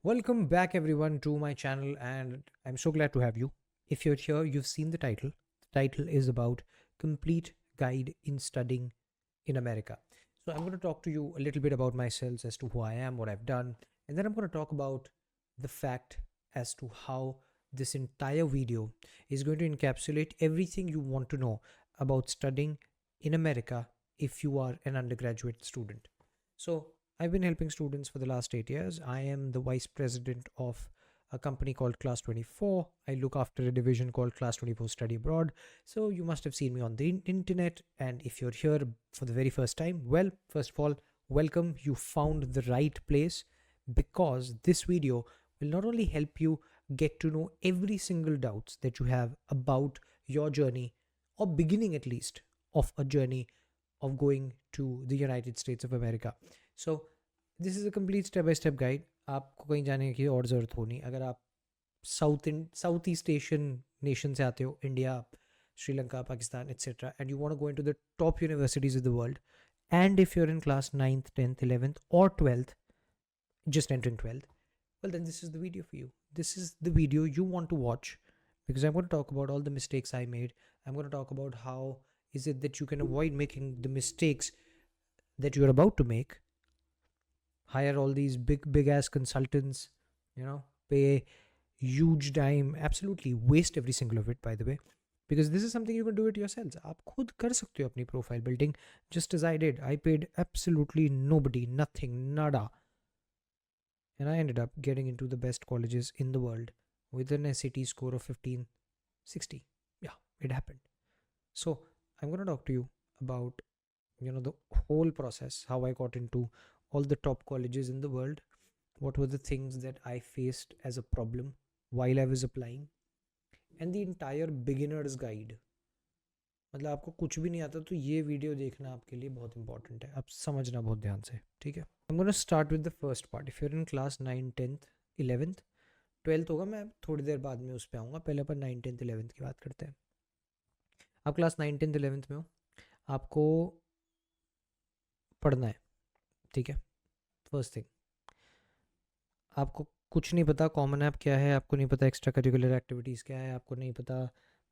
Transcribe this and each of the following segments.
Welcome back, everyone, to my channel, and I'm so glad to have you. If you're here, you've seen the title. The title is about Complete Guide in Studying in America. So, I'm going to talk to you a little bit about myself as to who I am, what I've done, and then I'm going to talk about the fact as to how this entire video is going to encapsulate everything you want to know about studying in America if you are an undergraduate student. So, I've been helping students for the last 8 years. I am the vice president of a company called Class 24. I look after a division called Class 24 Study Abroad. So you must have seen me on the internet. And if you're here for the very first time, well, first of all, welcome. You found the right place because this video will not only help you get to know every single doubts that you have about your journey, or beginning at least of a journey of going to the United States of America. So this is a complete step by step guide. आपको कहीं जाने की और ज़रूरत हो नहीं. अगर आप साउथ ईस्ट एशियन नेशन से आते हो, India, Sri Lanka, Pakistan, etcetera, and you want to go into the top universities of the world, and if you're in class 9th, 10th, 11th, or 12th, just entering 12th, well, then this is the video for you. This is the video you want to watch because I'm going to talk about all the mistakes I made. I'm going to talk about how is it that you can avoid making the mistakes that you're about to make. Hire all these big ass consultants, pay huge dime, absolutely waste every single of it, by the way, because this is something you can do it yourselves. आप खुद कर सकते हो अपनी profile building, just as I did. I paid absolutely nobody, nothing, nada, and I ended up getting into the best colleges in the world with an SAT score of 1560. Yeah, it happened. So I'm going to talk to you about the whole process, how I got into all the top colleges in the world, what were the things that I faced as a problem while I was applying, and the entire beginner's guide. मतलब आपको कुछ भी नहीं आता तो ये video देखना आपके लिए बहुत इंपॉर्टेंट है, आप समझना बहुत ध्यान से, ठीक है. I am gonna start with the first part. If you are in class 9, 10th, 11th, 12th होगा, मैं थोड़ी देर बाद में उस पर आऊँगा. पहले अपन 9, 10th, 11th की बात करते हैं. आप क्लास 9, 10th, 11th में हो, आपको पढ़ना है, ठीक है. फर्स्ट थिंग, आपको कुछ नहीं पता कॉमन ऐप क्या है, आपको नहीं पता एक्स्ट्रा करिकुलर एक्टिविटीज़ क्या है, आपको नहीं पता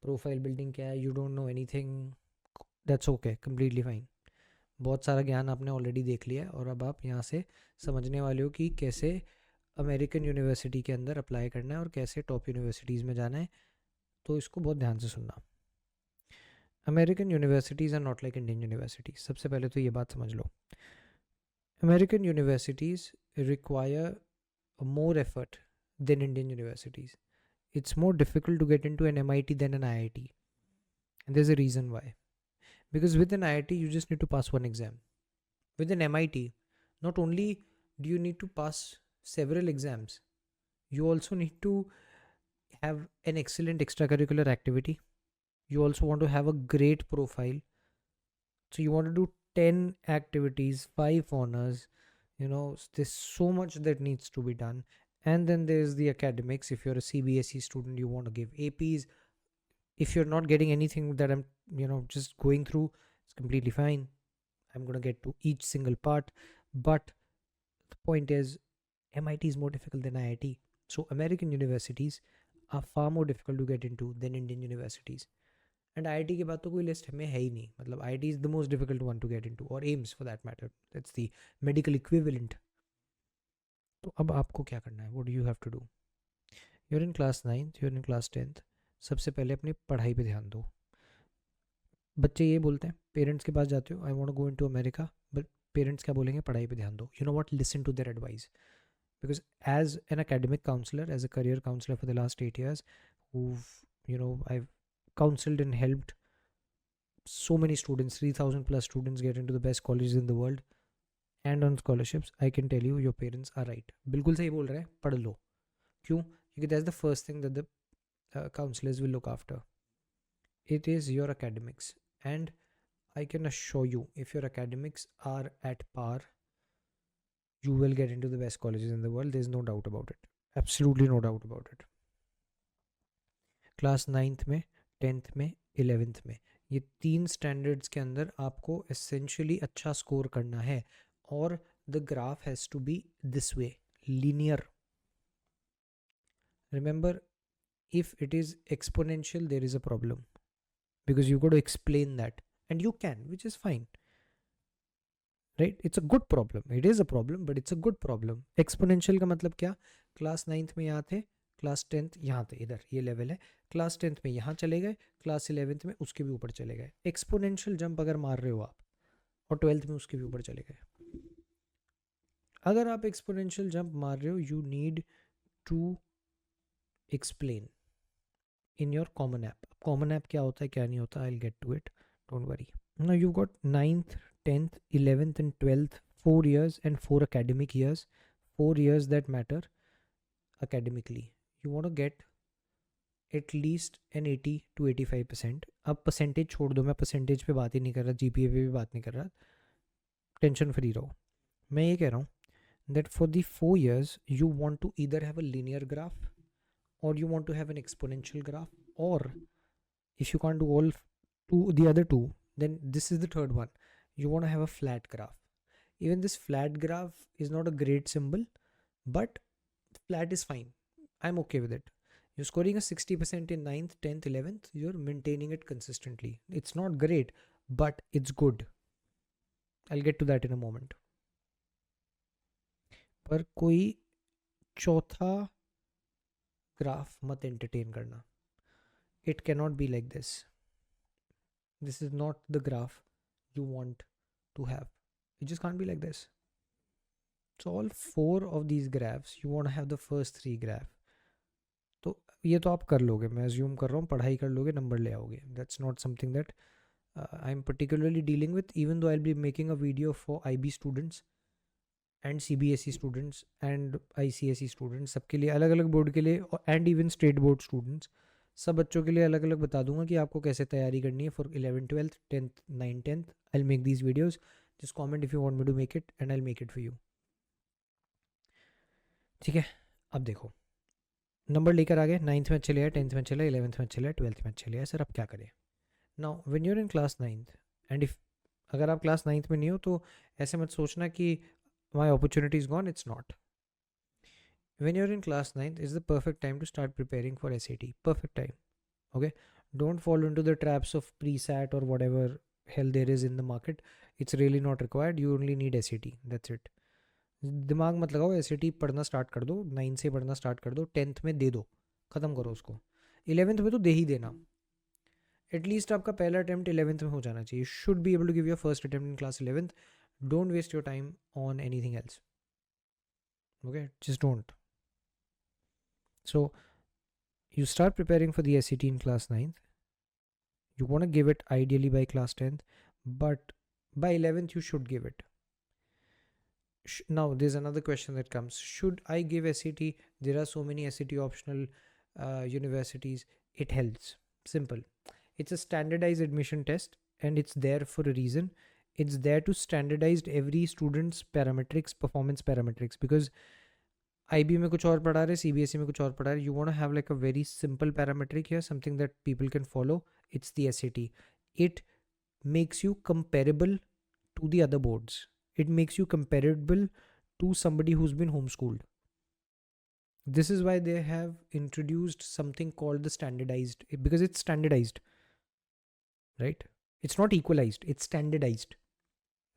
प्रोफाइल बिल्डिंग क्या है, you don't know anything, that's okay, completely fine. बहुत सारा ज्ञान आपने ऑलरेडी देख लिया है और अब आप यहाँ से समझने वाले हो कि कैसे अमेरिकन यूनिवर्सिटी के अंदर अप्लाई करना है और कैसे टॉप यूनिवर्सिटीज़ में जाना है. तो इसको बहुत ध्यान से सुनना. American universities are not like Indian universities. सबसे पहले तो ये बात समझ लो. American universities require more effort than Indian universities. It's more difficult to get into an MIT than an IIT. And there's a reason why. Because with an IIT, you just need to pass one exam. With an MIT, not only do you need to pass several exams, you also need to have an excellent extracurricular activity. You also want to have a great profile. So you want to do 10 activities, 5 honors, there's so much that needs to be done. And then there's the academics. If you're a CBSE student, you want to give APs. If you're not getting anything that I'm just going through, it's completely fine. I'm going to get to each single part, but the point is MIT is more difficult than IIT. So American universities are far more difficult to get into than Indian universities. And IIT के बाद तो कोई list में है ही नहीं. मतलब IIT is the most difficult one to get into, और AIIMS for that matter, that's the medical equivalent. तो अब आपको क्या करना है, what do you have to do. You are in class 9th, you are in class 10th. सबसे पहले अपनी पढ़ाई पे ध्यान दो. बच्चे ये बोलते हैं, पेरेंट्स के पास जाते हो, I want to go into America, but parents क्या बोलेंगे, पढ़ाई पे ध्यान दो. You know what, listen to their advice. Because as an academic counselor, as a career counselor for the last 8 years, I've counseled and helped so many students, 3,000 plus students get into the best colleges in the world and on scholarships. I can tell you, your parents are right. बिल्कुल सही बोल रहे हैं, पढ़ लो. क्यों? क्योंकि that's the first thing that the counselors will look after. It is your academics, and I can assure you, if your academics are at par, you will get into the best colleges in the world. There's no doubt about it. Absolutely no doubt about it. Class 9th में, 10th में, 11th में, ये 3 standards के अंदर आपको essentially अच्छा score करना है. और the graph has to be this way, linear. Remember, if it is exponential, there is a problem because you've got to explain that, and you can, which is fine, right? It's a good problem. It is a problem, but it's a good problem. Exponential का मतलब क्या? Class 9th में यहाँ थे, class 10th यहाँ थे, इधर ये लेवल है, क्लास 10th में यहाँ चले गए, क्लास 11th में उसके भी ऊपर चले गए. एक्सपोनेंशियल जंप अगर मार रहे हो आप और 12th में उसके भी ऊपर चले गए, अगर आप एक्सपोनेंशियल जंप मार रहे हो, you need to explain in your common app. Common app क्या होता है क्या नहीं होता, I will get to it, don't worry. Now you've got 9th, 10th, 11th and 12th, 4 years and 4 academic years, 4 years that matter academically. You want to get at least an 80 to 85%. अब percentage छोड़ दो, मैं percentage पे बात ही नहीं कर रहा, GPA पे भी बात नहीं कर रहा, टेंशन फ्री रहो. मैं ये कह रहा हूँ that for the 4 years you want to either have a linear graph or you want to have an exponential graph, or if you can't do all the other two, then this is the third one. You want to have a flat graph. Even this flat graph is not a great symbol, but flat is fine. I'm okay with it. You're scoring a 60% in 9th, 10th, 11th. You're maintaining it consistently. It's not great, but it's good. I'll get to that in a moment. पर कोई चौथा graph मत entertain करना. It cannot be like this. This is not the graph you want to have. It just can't be like this. So all 4 of these graphs, you want to have the first 3 graph. तो ये तो आप कर लोगे, मैं assume कर रहा हूँ, पढ़ाई कर लोगे, नंबर ले आओगे. That's not something that I'm particularly dealing with, even though I'll be making a video for IB students and CBSE students and ICSE students. सबके लिए अलग अलग बोर्ड के लिए, and even state board students, सब बच्चों के लिए अलग अलग बता दूंगा कि आपको कैसे तैयारी करनी है for 11th 12th 10th 9th 10th. I'll make these videos. Just comment if you want me to make it and I'll make it for you. ठीक है, अब देखो नंबर लेकर आ गए, 9th में चले आए, 10th में चले, 11th में चले, 12th में चले आए. सर अब क्या करें? Now when you're in class 9th and if अगर आप क्लास 9th में नहीं हो तो ऐसे मत सोचना कि my opportunity is gone. It's not. When you're in class 9th is the perfect time to start preparing for SAT. Perfect time. Okay, don't fall into the traps of pre-SAT or whatever hell there is in the market. It's really not required. You only need SAT. That's it. दिमाग मत लगाओ, SAT पढ़ना start कर दो, 9 से पढ़ना start कर दो, 10th में दे दो, ख़त्म करो उसको. 11th में तो दे ही देना. एटलीस्ट आपका पहला अटैम्प्ट 11th में हो जाना चाहिए. Should be able to give your first attempt in class 11th. Don't waste your time on anything else. Okay, just don't. So you start preparing for the SAT in class 9th. You want to give it ideally by class 10th, but by 11th you should give it. Now there's another question that comes. Should I give SAT? There are so many SAT optional universities. It helps. Simple. It's a standardized admission test and it's there for a reason. It's there to standardize every student's parametrics, performance parametrics, because IB में कुछ और पढ़ा रहे, CBSE में कुछ और पढ़ा रहे. You want to have like a very simple parametric here, something that people can follow. It's the SAT. It makes you comparable to the other boards. It makes you comparable to somebody who's been homeschooled. This is why they have introduced something called the standardized, because it's standardized, right? It's not equalized, it's standardized.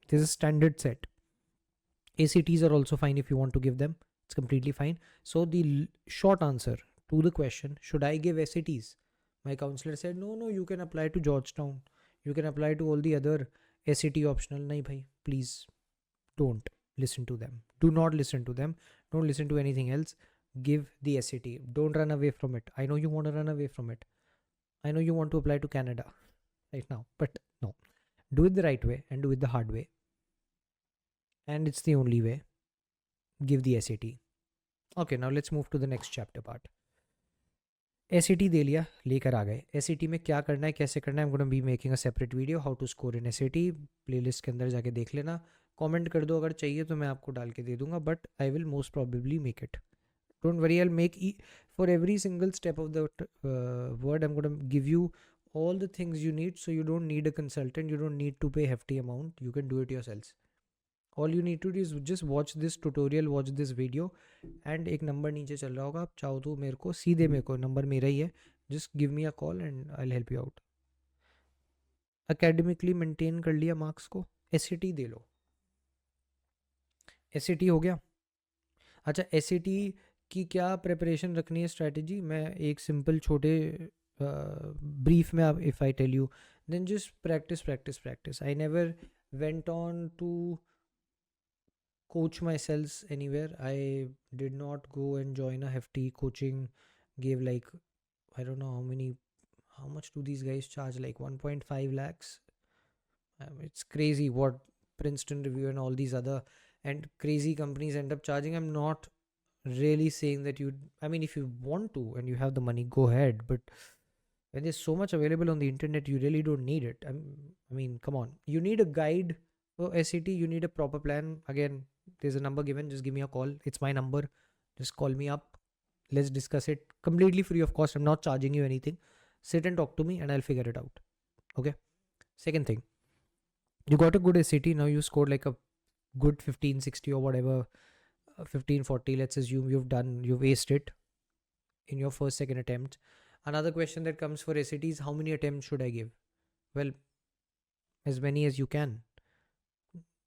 There's a standard set. ACTs are also fine if you want to give them. It's completely fine. So the short answer to the question, should I give SATs? My counselor said, no, you can apply to Georgetown. You can apply to all the other SAT optional. Nahi bhai, please don't listen to them. Do not listen to them. Don't listen to anything else. Give the SAT. Don't run away from it. I know you want to run away from it. I know you want to apply to Canada right now, but no. Do it the right way and do it the hard way. And it's the only way. Give the SAT. Okay, now let's move to the next chapter part. SAT दे लिया, लेकर आ गए. SAT में क्या करना है, कैसे करना है, I'm going to be making a separate video how to score in SAT. Playlist के अंदर जाके देख लेना. कमेंट कर दो अगर चाहिए तो मैं आपको डाल के दे दूंगा, but I will most probably make it. Don't worry, I'll make for every single step of the word. I'm going to give you all the things you need, so you don't need a consultant. You don't need to pay hefty amount. You can do it yourselves. All you need to do is just watch this tutorial, watch this video, and एक number नीचे चल रहा होगा, आप चाहो तो मेरे को सीधे मेरे को number मेरा ही है, just give me a call and I'll help you out. Academically maintain कर लिया marks को, SAT दे लो. SAT हो गया. अच्छा, SAT की क्या प्रिपरेशन रखनी है, स्ट्रैटेजी, मैं एक सिंपल छोटे ब्रीफ में, आप if I tell you, then just practice practice practice. I never went on to coach myself anywhere. I did not go and join a hefty coaching, gave like, I don't know how much do these guys charge, like 1.5 lakhs. It's crazy what Princeton Review and all these other and crazy companies end up charging. I'm not really saying that I mean, if you want to and you have the money, go ahead, but when there's so much available on the internet, you really don't need it. I mean, come on, you need a guide for SAT, you need a proper plan. Again, there's a number given, just give me a call, it's my number, just call me up, let's discuss it completely free of cost. I'm not charging you anything. Sit and talk to me and I'll figure it out. Okay. Second thing, you got a good SAT, now you scored like a good 1560 or whatever, 1540, let's assume you've aced it in your first second attempt. Another question that comes for SAT is, how many attempts should I give? Well, as many as you can.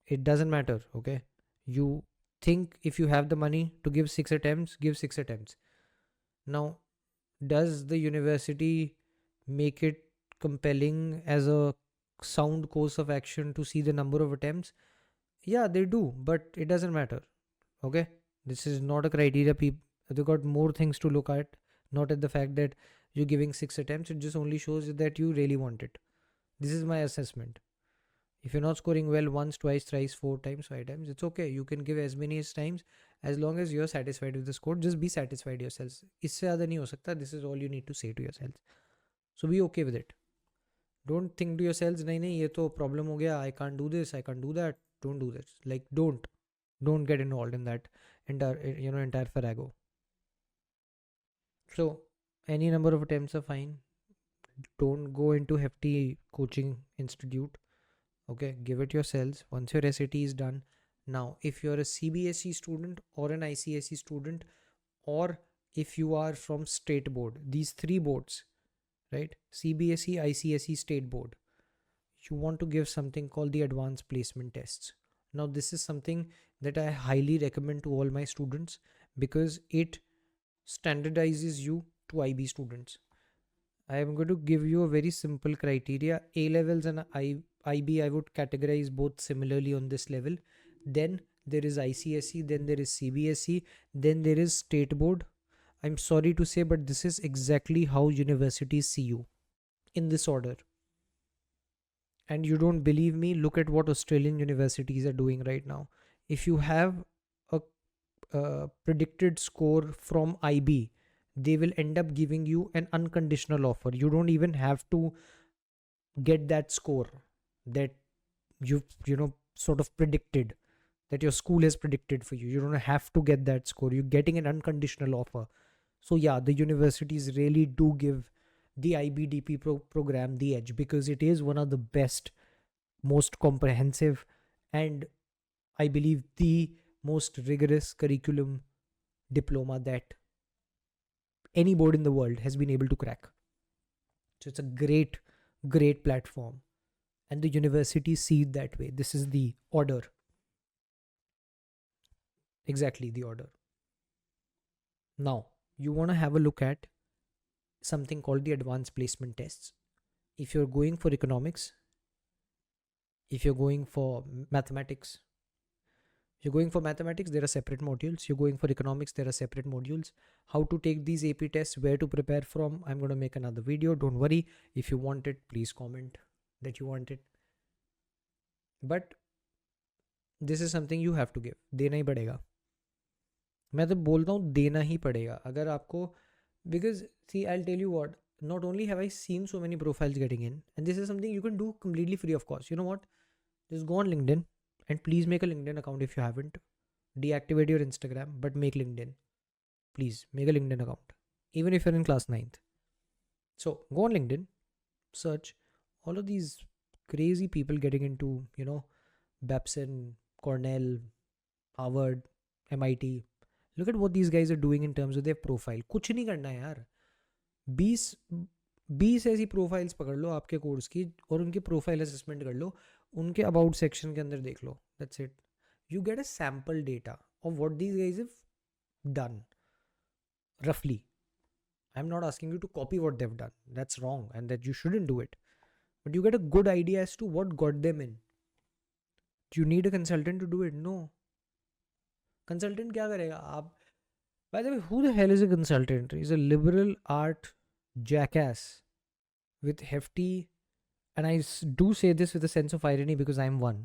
It doesn't matter. Okay, you think if you have the money to give 6 attempts, give 6 attempts. Now, does the university make it compelling as a sound course of action to see the number of attempts? Yeah, they do, but it doesn't matter. Okay, this is not a criteria. People, they got more things to look at, not at the fact that you're giving 6 attempts. It just only shows that you really want it. This is my assessment. If you're not scoring well once, twice, thrice, 4 times, 5 times, it's okay. You can give as many times as long as you're satisfied with the score. Just be satisfied yourselves. इससे ज़्यादा नहीं हो सकता. This is all you need to say to yourselves. So be okay with it. Don't think to yourselves, नहीं नहीं ये तो problem हो गया. I can't do this. I can't do that. Don't do this. Like don't get involved in that entire farrago. So any number of attempts are fine. Don't go into hefty coaching institute. Okay, give it yourselves once your SAT is done. Now, if you're a CBSE student or an ICSE student, or if you are from state board, these 3 boards, right? CBSE, ICSE, state board, you want to give something called the advanced placement tests. Now, this is something that I highly recommend to all my students because it standardizes you to IB students. I am going to give you a very simple criteria. A levels and IB, I would categorize both similarly on this level. Then there is ICSE, then there is CBSE, then there is state board. I'm sorry to say, but this is exactly how universities see you, in this order. And you don't believe me, look at what Australian universities are doing right now. If you have a predicted score from IB, they will end up giving you an unconditional offer. You don't even have to get that score that you've sort of predicted, that your school has predicted for you. You don't have to get that score. You're getting an unconditional offer. So yeah, the universities really do give the IBDP program the edge because it is one of the best, most comprehensive, and I believe the most rigorous curriculum diploma that any board in the world has been able to crack. So it's a great platform, and the university see it that way. This is the order. Exactly the order. Now, you want to have a look at something called the advanced placement tests. If you're going for economics, if you're going for mathematics, there are separate modules. You're going for economics, there are separate modules. How to take these AP tests, where to prepare from, I'm going to make another video. Don't worry. If you want it, please comment that you want it. But this is something you have to give. देना ही पड़ेगा. मैं तो बोलता हूँ देना ही पड़ेगा अगर आपको, because see, I'll tell you what, not only have I seen so many profiles getting in, and this is something you can do completely free of cost. You know what? Just go on LinkedIn and please make a LinkedIn account if you haven't. Deactivate your Instagram, but make LinkedIn. Please make a LinkedIn account, even if you're in class 9th. So go on LinkedIn, search all of these crazy people getting into, BEPS and Cornell, Harvard, MIT. Look at what these guys are doing in terms of their profile. कुछ नहीं करना है यार. 20 ऐसी profiles पकड़ लो आपके course की और उनके प्रोफाइल असेसमेंट कर लो, उनके अबाउट सेक्शन के अंदर देख लो. That's it. You get a sample data of what these guys have done roughly. I'm not asking you to copy what they've done. That's wrong and that you shouldn't do it. But you get a good idea as to what got them in. Do you need a consultant to do it? No. Consultant क्या करेगा आप? By the way, who the hell is a consultant? He's a liberal art jackass with hefty, and I do say this with a sense of irony because I'm one.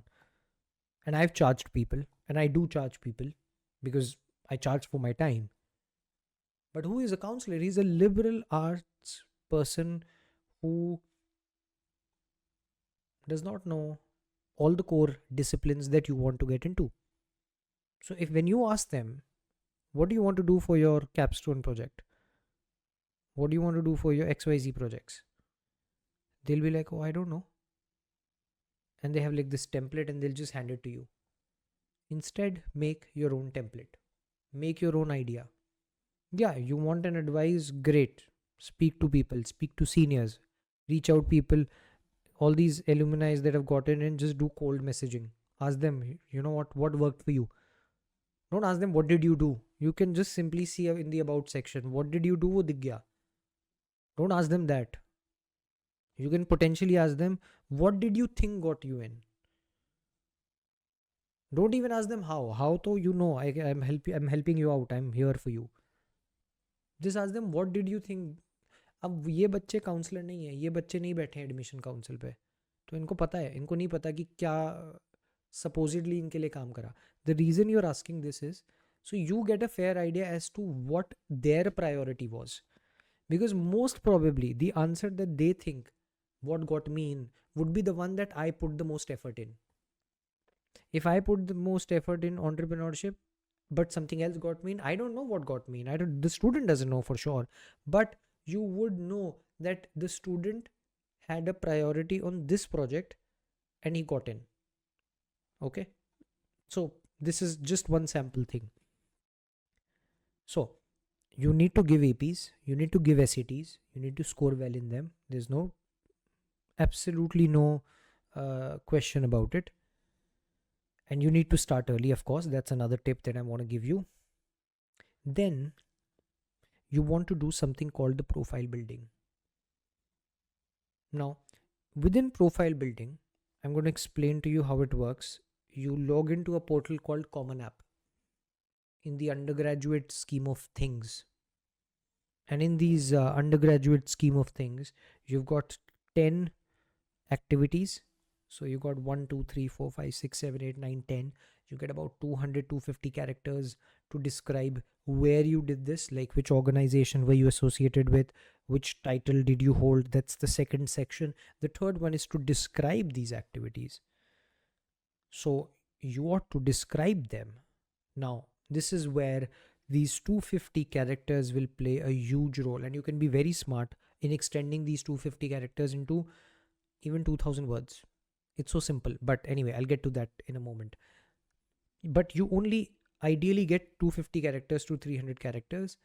And I've charged people, and I do charge people because I charge for my time. But who is a counselor? He's a liberal arts person who does not know all the core disciplines that you want to get into. So if when you ask them, what do you want to do for your capstone project? What do you want to do for your XYZ projects? They'll be like, oh, I don't know. And they have like this template and they'll just hand it to you. Instead, make your own template. Make your own idea. Yeah, you want an advice? Great. Speak to people, speak to seniors, reach out people. All these alumni that have gotten in, just do cold messaging. Ask them, you know what worked for you. Don't ask them, what did you do? You can just simply see in the about section, what did you do? वो दिख गया. Don't ask them that. You can potentially ask them, what did you think got you in? Don't even ask them how. How to you know I'm helping you out. I'm here for you. Just ask them, what did you think? अब ये बच्चे counsellor नहीं है, ये बच्चे नहीं बैठे हैं एडमिशन काउंसिल पे, तो इनको पता है, इनको नहीं पता कि क्या सपोजिडली इनके लिए काम करा. The reason you are asking this is so you get a fair idea as to what their priority was, because most probably the answer that they think what got me in would be the one that I put the most effort in. If I put the most effort in entrepreneurship but something else got me in, I don't know what got me in. The student doesn't know for sure, but you would know that the student had a priority on this project and he got in. Okay, so this is just one sample thing. So you need to give APs, you need to give SATs, you need to score well in them. There's absolutely no question about it. And you need to start early, of course. That's another tip that I want to give you. Then you want to do something called the profile building. Now, within profile building, I'm going to explain to you how it works. You log into a portal called Common App in the undergraduate scheme of things. And in these undergraduate scheme of things, you've got 10 activities. So you got 1, 2, 3, 4, 5, 6, 7, 8, 9, 10. You get about 200, 250 characters to describe where you did this, like which organization were you associated with, which title did you hold. That's the second section. The third one is to describe these activities. So you ought to describe them. Now, this is where these 250 characters will play a huge role, and you can be very smart in extending these 250 characters into even 2000 words. It's so simple, but anyway, I'll get to that in a moment. But you only ideally get 250 characters to 300 characters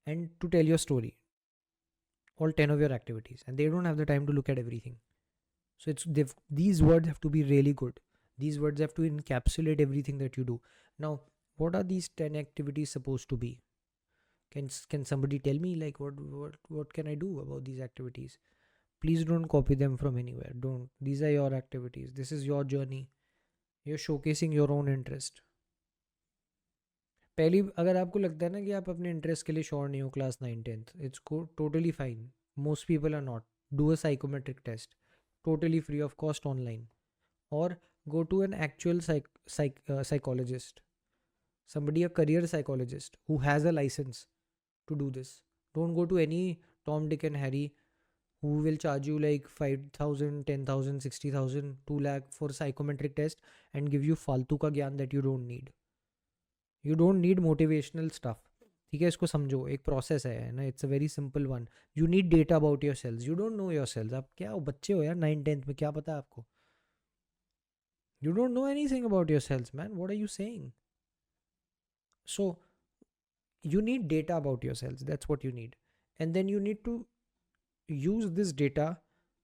and to tell your story, all 10 of your activities, and they don't have the time to look at everything. So these words have to be really good. These words have to encapsulate everything that you do. Now, what are these 10 activities supposed to be? Can somebody tell me, like, what can I do about these activities? Please don't copy them from anywhere. Don't. These are your activities. This is your journey. You're showcasing your own interest. पहली अगर आपको लगता है ना कि आप अपने interest के लिए श्योर नहीं हो class 9th-10th, it's totally fine. Most people are not. Do a psychometric test, totally free of cost online, or go to an actual psychologist, somebody, a career psychologist who has a license to do this. Don't go to any Tom, Dick and Harry who will charge you like 5,000, 10,000, 60,000, 2 lakh for psychometric test and give you फालतू का ज्ञान that you don't need. You don't need motivational stuff. ठीक है, इसको समझो, एक process है ना. It's a very simple one. You need data about yourselves. You don't know yourselves. आप क्या हो, बच्चे हो यार 9th-10th में, क्या पता है आपको. You don't know anything about yourselves, man. What are you saying? So you need data about yourselves. That's what you need. And then you need to use this data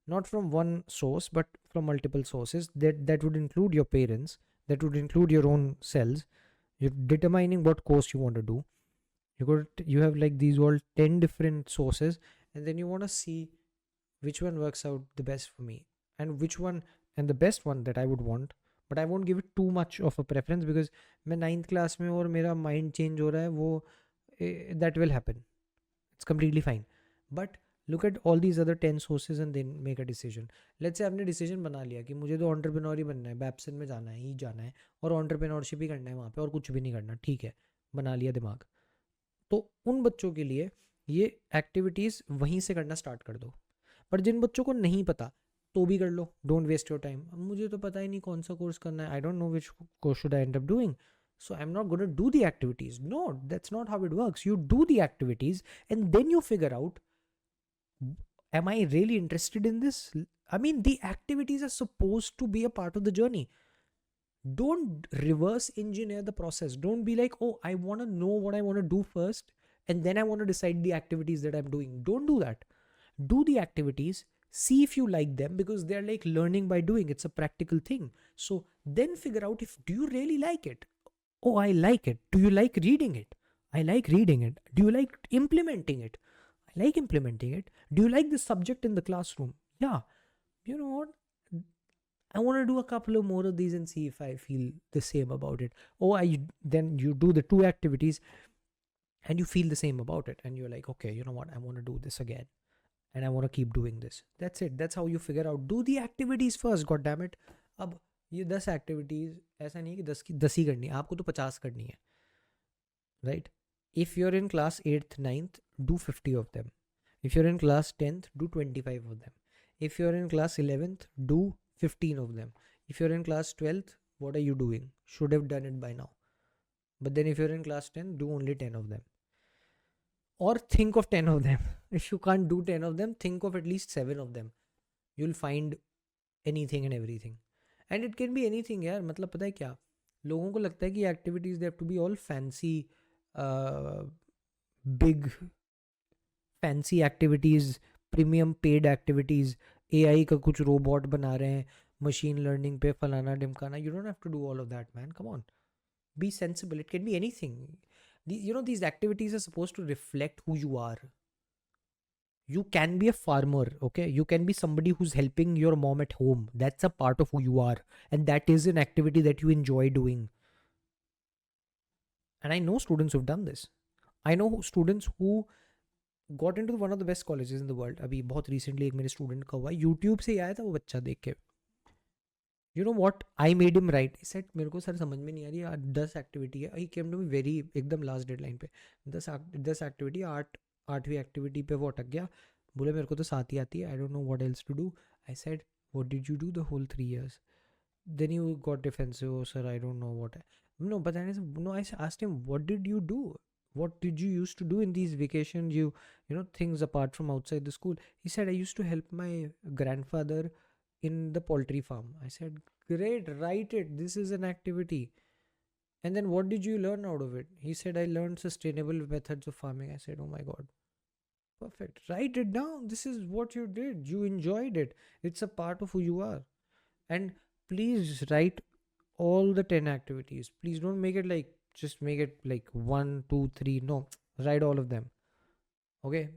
not from one source but from multiple sources. That would include your parents, that would include your own selves. You're determining what course you want to do. You have like these all 10 different sources, and then you want to see which one works out the best for me, and which one, and the best one that I would want. But I won't give it too much of a preference because मैं 9th class में और मेरा mind change हो रहा है वो that will happen. It's completely fine. But look at all these other 10 sources and then make a decision. Let's say आपने decision बना लिया कि मुझे तो entrepreneur ही बनना है, बैप्सन में जाना है ही जाना है और entrepreneurship ही करना है वहाँ पे और कुछ भी नहीं करना. ठीक है, बना लिया दिमाग. तो उन बच्चों के लिए ये एक्टिविटीज़ वहीं से करना स्टार्ट कर दो. पर जिन बच्चों को नहीं पता तो भी कर लो. Don't waste your time. अब मुझे तो पता ही नहीं कौन सा कोर्स करना है. I don't know which course should I and up doing. So I'm not going to do the activities. No, that's not how it works. You do the activities and then you figure out, am I really interested in this? I mean, the activities are supposed to be a part of the journey. Don't reverse engineer the process. Don't be like, oh, I want to know what I want to do first and then I want to decide the activities that I'm doing. Don't do that. Do the activities, see if you like them, because they're like learning by doing. It's a practical thing. So then figure out, if do you really like it? Oh, I like it. Do you like reading it? I like reading it. Do you like implementing it? I like implementing it. Do you like the subject in the classroom? Yeah. You know what? I want to do a couple of more of these and see if I feel the same about it. Oh, then you do the 2 activities and you feel the same about it. And you're like, okay, you know what? I want to do this again. And I want to keep doing this. That's it. That's how you figure out. Do the activities first, god damn it. अब ये 10 activities ऐसा नहीं है कि 10 की 10 ही करनी है, आपको तो 50 करनी है, right? If you are in class 8th 9th, do 50 of them. If you are in class 10th, do 25 of them. If you are in class 11th, do 15 of them. If you're in class 12th, what are you doing? Should have done it by now. But then if you're in class 10, do only 10 of them. Or think of 10 of them. If you can't do 10 of them, think of at least 7 of them. You'll find anything and everything. And it can be anything, यार. मतलब पता है क्या, लोगों को लगता है कि activities they have to be all fancy, big fancy activities, premium paid activities. AI का कुछ robot बना रहे हैं, machine learning पे फलाना ढिमकाना. You don't have to do all of that, man. Come on. Be sensible. It can be anything. These activities are supposed to reflect who you are. You can be a farmer, okay? You can be somebody who's helping your mom at home. That's a part of who you are. And that is an activity that you enjoy doing. And I know students who've done this. I know students who got into one of the best colleges in the world. अभी बहुत recently एक मेरे student का हुआ, YouTube से ही आया था वो बच्चा देख के. You know what? I made him write. He said, मेरे को सर समझ में नहीं आ रही यार, 10 एक्टिविटी है. He came to me very एकदम लास्ट डेडलाइन पे. 10 एक्टिविटी, 8वीं एक्टिविटी पे वो अटक गया. बोले मेरे को तो 7 ही आती है. I don't know what else to do. I said, what did you do the whole 3 years? Then he got defensive. Oh sir, I don't know what. No, but then I asked him, what did you do? What did you used to do in these vacations? You know, things apart from outside the school. He said, I used to help my grandfather in the poultry farm. I said, great, write it. This is an activity. And then what did you learn out of it? He said, I learned sustainable methods of farming. I said, oh my God. Perfect. Write it down. This is what you did. You enjoyed it. It's a part of who you are. And please write all the 10 activities. Please don't make it like, just make it like 1, 2, 3. No, write all of them. Okay.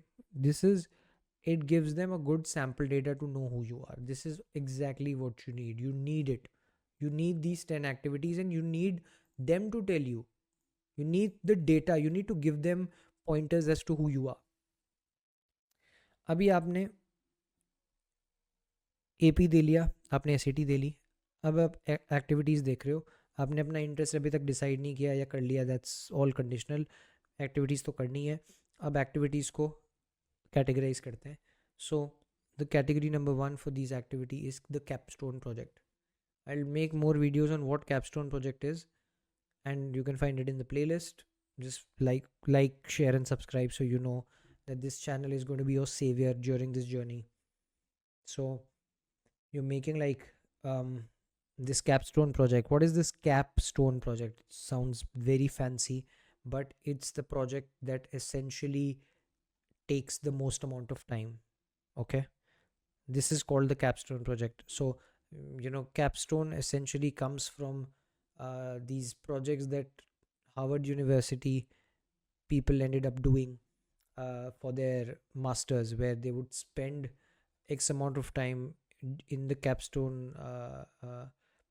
It gives them a good sample data to know who you are. This is exactly what you need. You need it. You need these 10 activities and you need them to tell you. You need the data. You need to give them pointers as to who you are. अभी आपने AP दे लिया, आपने SAT दे ली, अब आप activities देख रहे हो. आपने अपना इंटरेस्ट अभी तक डिसाइड नहीं किया या कर लिया, दैट्स ऑल कंडीशनल. एक्टिविटीज़ तो करनी है. अब एक्टिविटीज़ को कैटेगराइज करते हैं. So the category number 1 for these activity is the capstone project. I'll make more videos on what capstone project is, and you can find it in the playlist. Just like, share and subscribe so you know that this channel is going to be your savior during this journey. So you're making like This capstone project. What is this capstone project? It sounds very fancy, but it's the project that essentially takes the most amount of time. Okay, this is called the capstone project. So capstone essentially comes from these projects that Harvard University people ended up doing for their masters, where they would spend x amount of time in the capstone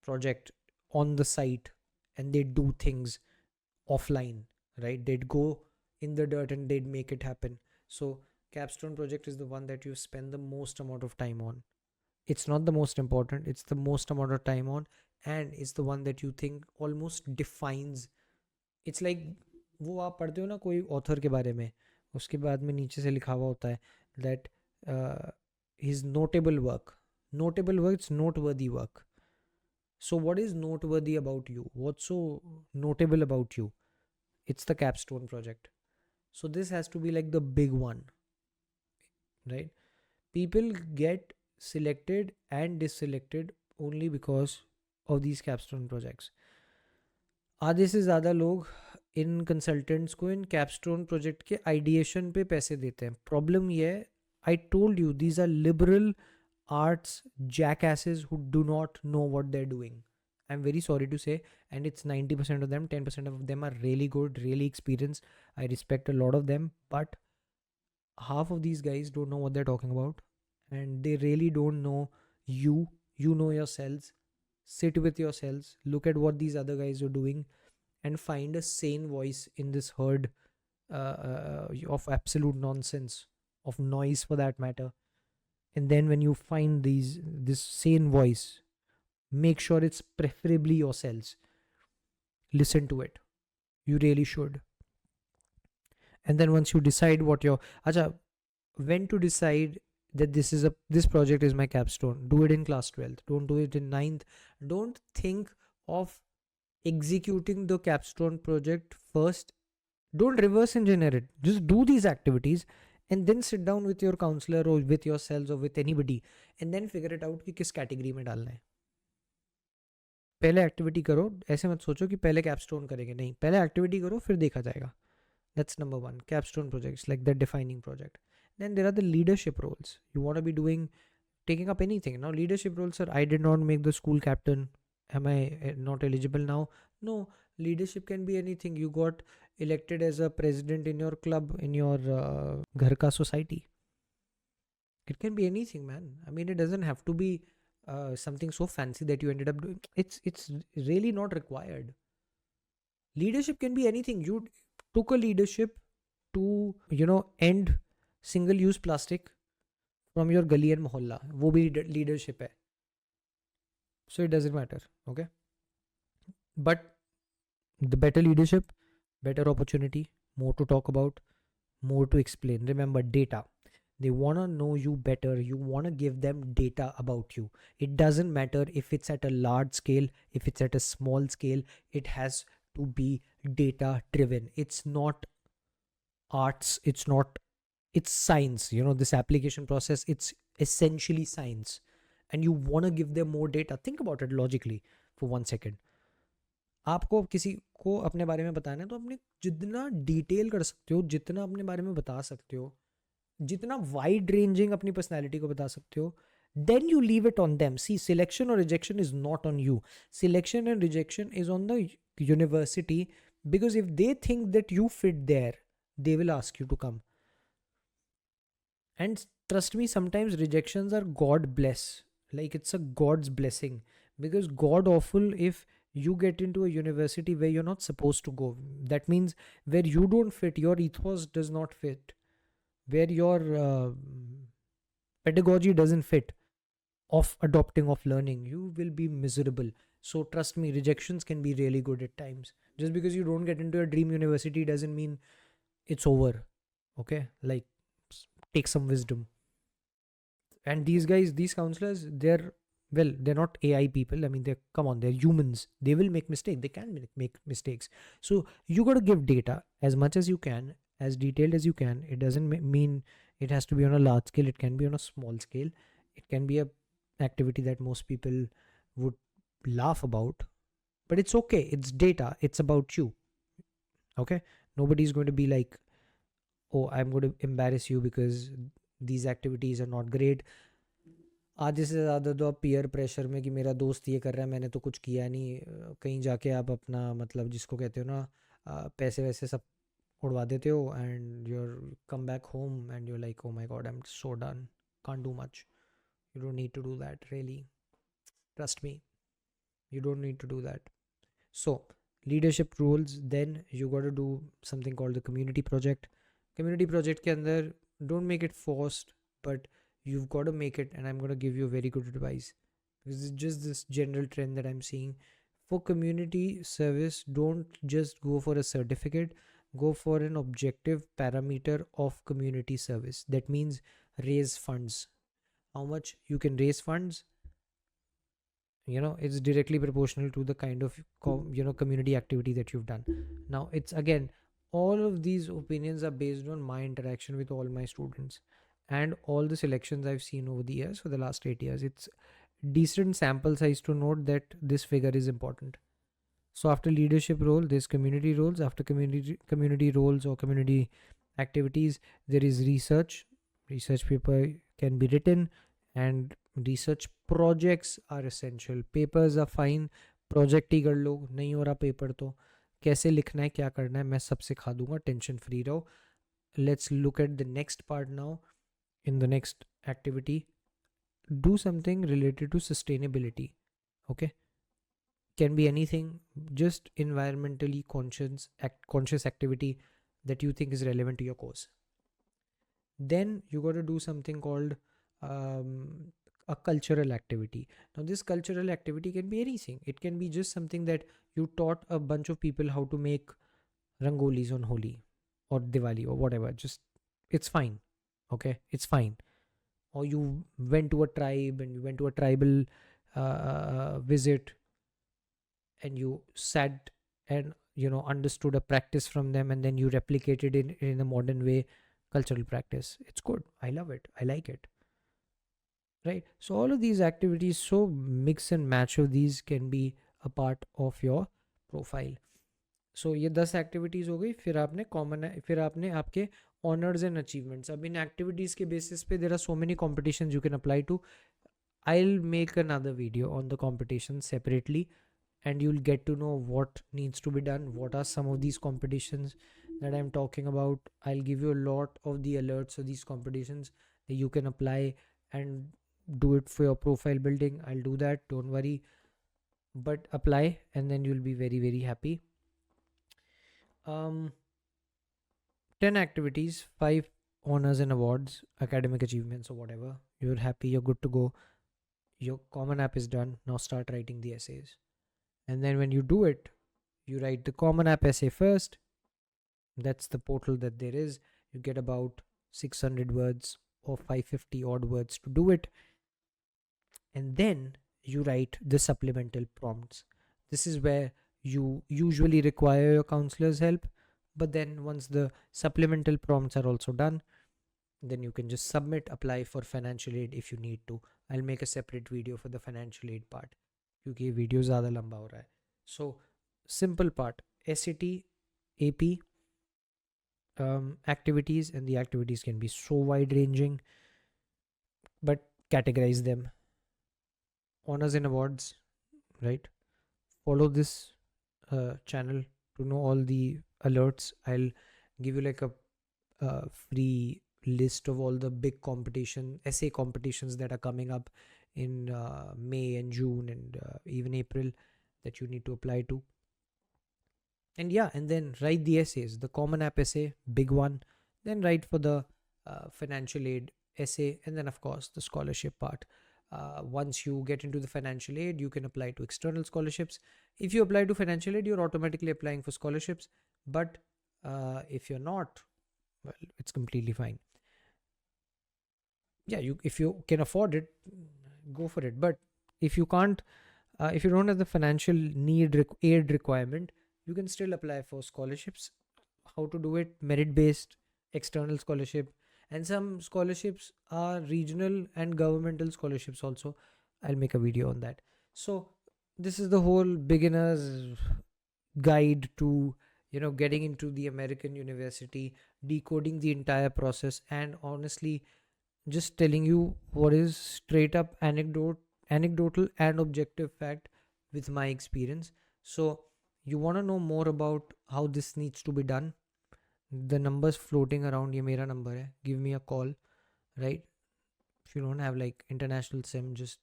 project on the site, and they do things offline, right? They'd go in the dirt and they'd make it happen. So capstone project is the one that you spend the most amount of time on. It's not the most important, it's the most amount of time on, and it's the one that you think almost defines. It's like, वो आप पढ़ते हो ना कोई author के बारे में, उसके बाद में नीचे से लिखा हुआ होता है that his notable work, it's noteworthy work. So what is noteworthy about you? What's so notable about you? It's the capstone project. So this has to be like the big one, right? People get selected and disselected only because of these capstone projects. आधे से ज़्यादा लोग इन consultants को इन capstone project के ideation पे पैसे देते हैं. प्रॉब्लम ये है, I told you these are liberal arts jackasses who do not know what they're doing. I'm very sorry to say, and it's 90% of them. 10% of them are really good, really experienced. I respect a lot of them, but half of these guys don't know what they're talking about, and they really don't know you. You know yourselves. Sit with yourselves. Look at what these other guys are doing, and find a sane voice in this herd of absolute nonsense, of noise for that matter. And then when you find this sane voice, make sure it's preferably yourselves. Listen to it. You really should. And then once you decide what your when to decide that this project is my capstone, do it in class 12th. Don't do it in 9th. Don't think of executing the capstone project first. Don't reverse engineer it. Just do these activities and then sit down with your counselor or with yourselves or with anybody and then figure it out कि किस category में डालना है. पहले activity करो. ऐसे मत सोचो कि पहले कैपस्टोन करेंगे. नहीं, पहले एक्टिविटी करो फिर देखा जाएगा. That's number one. Capstone projects, like the defining project. Then there are the leadership roles. You want to be taking up anything. Now leadership roles are, I did not make the school captain. Am I not eligible now? No, leadership can be anything. You got elected as a president in your club, in your ghar ka society. It can be anything, man. I mean, it doesn't have to be something so fancy that you ended up doing. It's really not required. Leadership can be anything. You took a leadership to end single use plastic from your gully and mohalla. वो भी leadership है. So it doesn't matter. Okay, but the better leadership, better opportunity, more to talk about, more to explain. Remember, data. They want to know you better. You want to give them data about you. It doesn't matter if it's at a large scale, if it's at a small scale. It has to be data driven. It's not arts. It's science. This application process, it's essentially science. And you want to give them more data. Think about it logically for 1 second. आपको किसी को अपने बारे में बताना है तो अपने जितना डिटेल कर सकते हो, जितना अपने बारे में बता सकते हो, जितना वाइड रेंजिंग अपनी पर्सनालिटी को बता सकते हो, then you leave it on them. See, selection or rejection is not on you. Selection and rejection is on the university, because if they think that you fit there, they will ask you to come. And trust me, sometimes rejections are God bless. Like, it's a God's blessing, because God awful if you get into a university where you're not supposed to go. That means where you don't fit, your ethos does not fit, where your pedagogy doesn't fit of adopting, of learning, you will be miserable. So trust me, rejections can be really good at times. Just because you don't get into a dream university doesn't mean it's over. Okay, like, take some wisdom. And these guys, these counselors, they're not AI people. I mean, they're humans. They will make mistakes. They can make mistakes. So you got to give data as much as you can, as detailed as you can. It doesn't mean it has to be on a large scale. It can be on a small scale. It can be a activity that most people would laugh about, but it's okay. It's data. It's about you. Okay. Nobody's going to be like, oh, I'm going to embarrass you because these activities are not great. आधे से ज़्यादा तो आप peer pressure में कि मेरा दोस्त ये कर रहा है, मैंने तो कुछ किया नहीं, कहीं जाके आप अपना मतलब जिसको कहते हो ना, पैसे वैसे सब उड़वा देते हो, and you're come back home and you're like, oh my God, I am so done, can't do much. You don't need to do that, really. Trust me, you don't need to do that. So, leadership roles, then you got to do something called the community project. Community project ke andar, don't make it forced, but you've got to make it, and I'm going to give you very good advice, because it's just this general trend that I'm seeing. For community service, don't just go for a certificate, go for an objective parameter of community service. That means raise funds. How much you can raise funds, it's directly proportional to the kind of community activity that you've done. Now, it's again, all of these opinions are based on my interaction with all my students and all the selections I've seen over the years. For the last 8 years, it's decent sample size to note that this figure is important. So after leadership role, there's community roles. After community roles or community activities, there is research. Research paper can be written, and research projects are essential. Papers are fine, project ही कर लो, नहीं हो रहा paper तो कैसे लिखना है, क्या करना है, मैं सब सिखा दूंगा, टेंशन फ्री रहो. Let's look at the next part now. In the next activity, do something related to sustainability. Okay, can be anything, just environmentally conscious activity that you think is relevant to your course. Then you got to do something called a cultural activity. Now, this cultural activity can be anything. It can be just something that you taught a bunch of people how to make rangolis on Holi or Diwali or whatever. Just, it's fine. Okay, it's fine. Or you went to a tribe and you went to a tribal visit, and you sat and understood a practice from them, and then you replicated it in a modern way. Cultural practice, it's good, I love it, I like it, right? So all of these activities, so mix and match of these can be a part of your profile. सो ये 10 activities हो गई. फिर आपने common है, फिर आपने आपके honours and achievements. अब इन एक्टिविटीज़ के बेसिस पे there are so many competitions you can apply to. I will make another video on the competition separately, and you'll get to know what needs to be done, what are some of these competitions that I'm talking about. I'll give you a lot of the alerts of these competitions that you can apply and do it for your profile building. I'll do that, don't worry, but apply and then you'll be very, very happy. 10 activities, 5 honors and awards, academic achievements or whatever. You're happy, you're good to go, your common app is done. Now start writing the essays. And then when you do it, you write the common app essay first. That's the portal that there is. You get about 600 words or 550 odd words to do it. And then you write the supplemental prompts. This is where you usually require your counselor's help. But then once the supplemental prompts are also done, then you can just submit, apply for financial aid if you need to. I'll make a separate video for the financial aid part, क्योंकि ये video ज़्यादा लंबा हो रहा है. So simple part, SAT, AP activities, and the activities can be so wide ranging, but categorize them. Honors and awards, right? Follow this channel to know all the alerts. I'll give you like a free list of all the big essay competitions that are coming up in May and June and even April that you need to apply to. And yeah, and then write the essays, the common app essay, big one, then write for the financial aid essay, and then of course the scholarship part. Once you get into the financial aid, you can apply to external scholarships. If you apply to financial aid, you're automatically applying for scholarships. But if you're not, well, it's completely fine. Yeah, if you can afford it, go for it. But if you can't, if you don't have the financial aid requirement, you can still apply for scholarships. How to do it? Merit-based, external scholarship, and some scholarships are regional and governmental scholarships also. I'll make a video on that. So this is the whole beginner's guide to, getting into the American university, decoding the entire process, and honestly just telling you what is straight up anecdotal and objective fact with my experience. So you want to know more about how this needs to be done? The numbers floating around, ye mera number hai, give me a call, right? If you don't have like international sim, just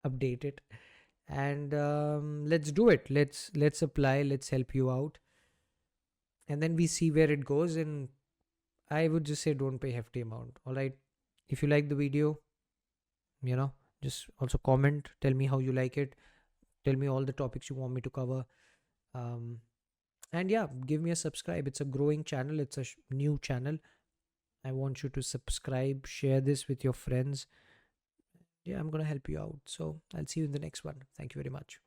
update it, and let's do it. Let's apply, let's help you out, and then we see where it goes. And I would just say don't pay hefty amount. All right. If you like the video, you know, just also comment, tell me how you like it, tell me all the topics you want me to cover. Um, and yeah, give me a subscribe. It's a growing channel, it's a new channel. I want you to subscribe, share this with your friends. Yeah, I'm gonna help you out. So I'll see you in the next one. Thank you very much.